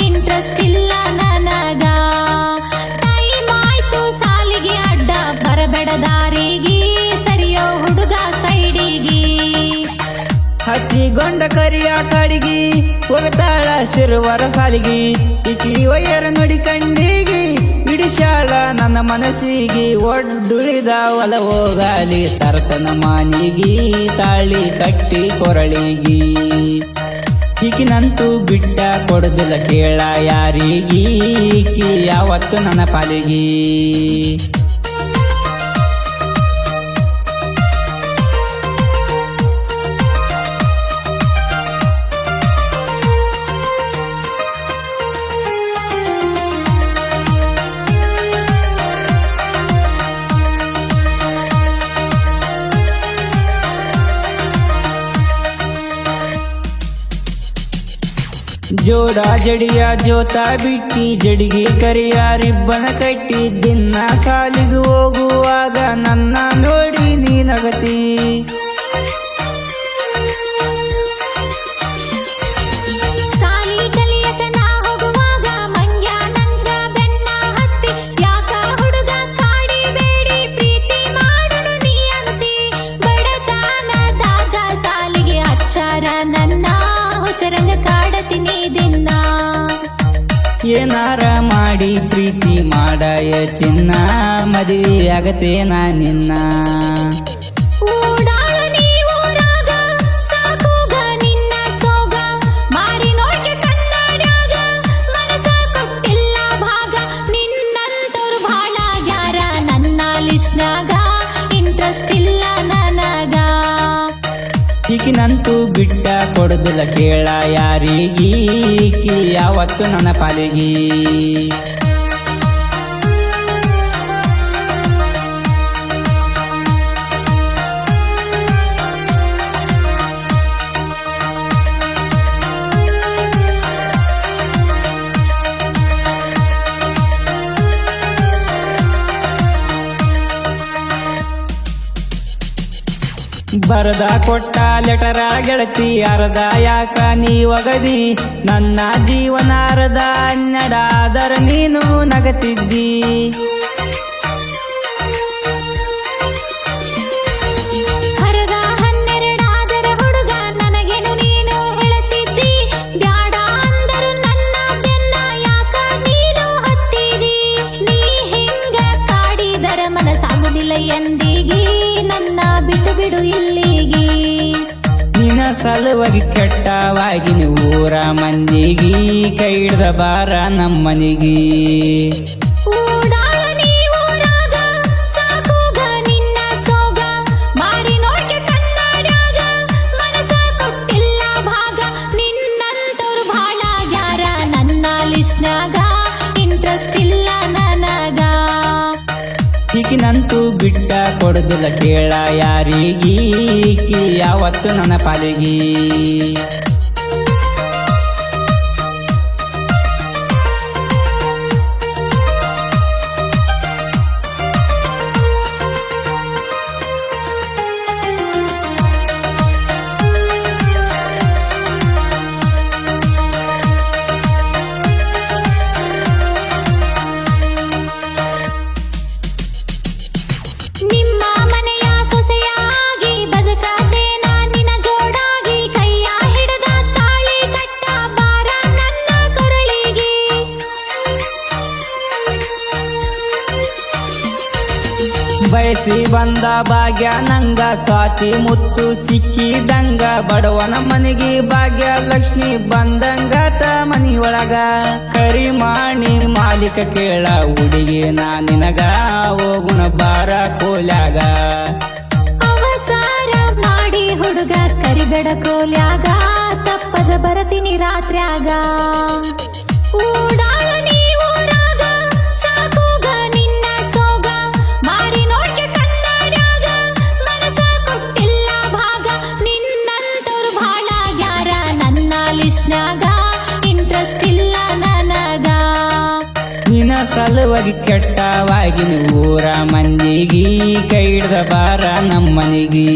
Interest ಇಲ್ಲ ನನಗ. Time ಆಯ್ತು ಸಾಲಿಗೆ ಅಡ್ಡ ಬರಬೇಡ ದಾರಿಗೆ, ಸರಿಯೋ ಹುಡುಗ ಸೈಡಿಗೆ. ಹಚ್ಚಿಗೊಂಡ ಕರಿಯ ಕಡಿಗಿ ಹೋಗತಾಳ ಸಿರುವರ ಸಾಲಿಗಿ, ಇಕಿ ವಯ್ಯರ ನುಡಿ ಕಣ್ಣಿಗಿ ಹಿಡಿಶಾಳ ನನ್ನ ಮನಸ್ಸಿಗೆ. ಒಡ್ಡುಳಿದ ಒಲ ಹೋಗಾಲಿ ತರ್ತನ ಮಾನಿಗಿ, ತಾಳಿ ಕಟ್ಟಿ ಕೊರಳಿಗಿ. ಈಕಿನಂತೂ ಬಿಟ್ಟ ಕೊಡುದಿಲ್ಲ ಕೇಳ ಯಾರಿಗೀ, ಈಕಿ ಯಾವತ್ತು ನನ್ನ ಪಾಲಿಗಿ. ಜೋಡ ಜಡಿಯ ಜೋತ ಬಿಟ್ಟಿ ಜಡಿಗೆ ಕರಿಯ ರಿಬ್ಬನ ಕಟ್ಟಿ, ದಿನ ಸಾಲಿಗೆ ಹೋಗುವಾಗ ನನ್ನ ನೋಡಿ ನೀನಗತಿ. ಸಾಲಿ ಕಲಿಯಕ ನಾ ಹೋಗುವಾಗ ಮಂಗ್ಯ ನಂಗ ಬೆನ್ನ ಹತ್ತಿ, ಯಾಕ ಹುಡುಗ ಕಾಡಿ ಬೇಡಿ ಪ್ರೀತಿ ಮಾಡುನು ನೀ ಅಂತಿ. ಬಡತನದಾಗ ಸಾಲಿಗೆ ಹಚ್ಚಾರ ನನ್ನ ಹುಚ್ಚರಂಗ ಕಾಡತೀನಿ ದಿನ. ಏನಾರ ಮಾಡಿ ಪ್ರೀತಿ ಮಾಡಯ ಚಿನ್ನ, ಮದುವೆ ಆಗತೇನ ನಿನ್ನ. ಊಡಾಳ ನೀ ಊರಾಗ ಸಾಕೂಗ ನಿನ್ನ ಸೋಗ, ಮಾರಿ ನೋಡ್ಕೆ ಕನ್ನಡ್ಯಾಗ ಮನಸ ಕೊಟ್ಟಿಲ್ಲ ಭಾಗ. ನಿನ್ನಂತವ್ರು ಭಾಳ ಆಗ್ಯಾರ ನನ್ನ ಲಿಸ್ಟ್ನಾಗ, ಇಂಟ್ರೆಸ್ಟ್ ಇಲ್ಲ ನನಗ. ಈಕಿನಂತೂ ಬಿಟ್ಟ ಕೊಡುದಿಲ್ಲ ಕೇಳ ಯಾರಿಗೀ, ಈಕಿ ಯಾವತ್ತು ನನ್ನ ಪಾಲಿಗಿ. ಬರದ ಕೊಟ್ಟ ಲೆಟರ ಗೆಳತಿ ಅರ್ಧ ಯಾಕ ನೀ ಒಗದಿ, ನನ್ನ ಜೀವನ ಅರ್ಧ ಅನ್ನಡಾದರ ನೀನು ನಗತಿದ್ದಿ. ಹರದ 12 ಹುಡುಗ ನನಗೇನು ನೀನು ಹೇಳುತ್ತಿದ್ದಿ, ಬ್ಯಾಡ ಅಂದರು ನನ್ನ ಬೆನ್ನ ಯಾಕ ನೀನು ಹತ್ತಿದಿ. ನೀ ಹಿಂಗ ಕಾಡಿದರ ಮನಸಾಗುದಿಲ್ಲ ಎಂದಿಗಿ, ನನ್ನ ಬಿಟ್ಟು ಬಿಡು ಇಲ್ಲಿಗಿ. ನಿನ್ನ ಸಲುವಾಗಿ ಕೆಟ್ಟವಾಗಿ ಊರ ಮಂದಿಗಿ, ಕೈ ಹಿಡ್ದ ಬಾರ ನಮ್ಮನಿಗಿ. ಊಡಾಳ ನೀ ಊರಾಗ ಸಾಕೂಗ ನಿನ್ನ ಸೋಗ, ಮಾರಿ ನೋಡ್ಕೆ ಕನ್ನಡ್ಯಾಗ ಮನಸ ಕೊಟ್ಟಿಲ್ಲ ಭಾಗ. ನಿನ್ನಂತವ್ರು ಭಾಳ ಆಗ್ಯಾರ ನನ್ನ ಲಿಸ್ಟ್ನಾಗ, ಇಂಟ್ರೆಸ್ಟ್ ಇಲ್ಲ ನನಗ. ಈಕಿನಂತೂ ಬಿಟ್ಟ ಕೊಡುದಿಲ್ಲ ಕೇಳ ಯಾರಿಗೀ, ಈಕಿ ಯಾವತ್ತು ನನ್ನ ಪಾಲಿಗಿ. ನಿಮ್ಮ ಮನೆಯ ಸೊಸೆಯಾಗಿ ಬದುಕತೇನ ನಿನ್ನ ಜೋಡಾಗಿ, ಕೈಯ ಹಿಡಿದ ಬಯಸಿ ಬಂದ ಭಾಗ್ಯ ನಂಗ ಸ್ವಾತಿ ಮುತ್ತು ಸಿಕ್ಕಿದಂಗ ಬಡವನ ಮನೆಗೆ ಭಾಗ್ಯ ಲಕ್ಷ್ಮಿ ಬಂದಂಗಾತ ಮನಿಯೊಳಗ ಕರಿಮಾಣಿ ಮಾಲೀಕ ಕೇಳ ಹುಡುಗಿ ನಾ ನಿನಗ ಹೋಗುಣ ಬಾರ ಕೋಲ್ಯಾಗ ಅವಸಾರ ಮಾಡಿ ಹುಡುಗ ಕರಿಬೇಡ ಕೋಲ್ಯಾಗ ತಪ್ಪದ ಬರತೀನಿ ರಾತ್ರ್ಯಾಗ ಓಡಾಳ ನೀ ಊರಾಗ ಸಾಕೋಗ ನಿನ್ನ ಸೋಗ ಮಾರಿ ನೋಡ್ಕೆ ಕನ್ನಡ್ಯಾಗ ಮನಸ ಕೊಟ್ಟಿಲ್ಲ ಭಾಗ ನಿನ್ನಂತವ್ರು ಭಾಳ ಗ್ಯಾರ ನನ್ನ ಲಿಸ್ಟ್ನ್ಯಾಗ ಇಂಟ್ರೆಸ್ಟ್ ಇಲ್ಲ ನನಗ ನಿನ್ನ ಸಲುವಾಗಿ ಕೆಟ್ಟವಾಗಿ ಊರ ಮಂದಿಗಿ ಕೈ ಹಿಡ್ದ ಬಾರ ನಮ್ಮನಿಗಿ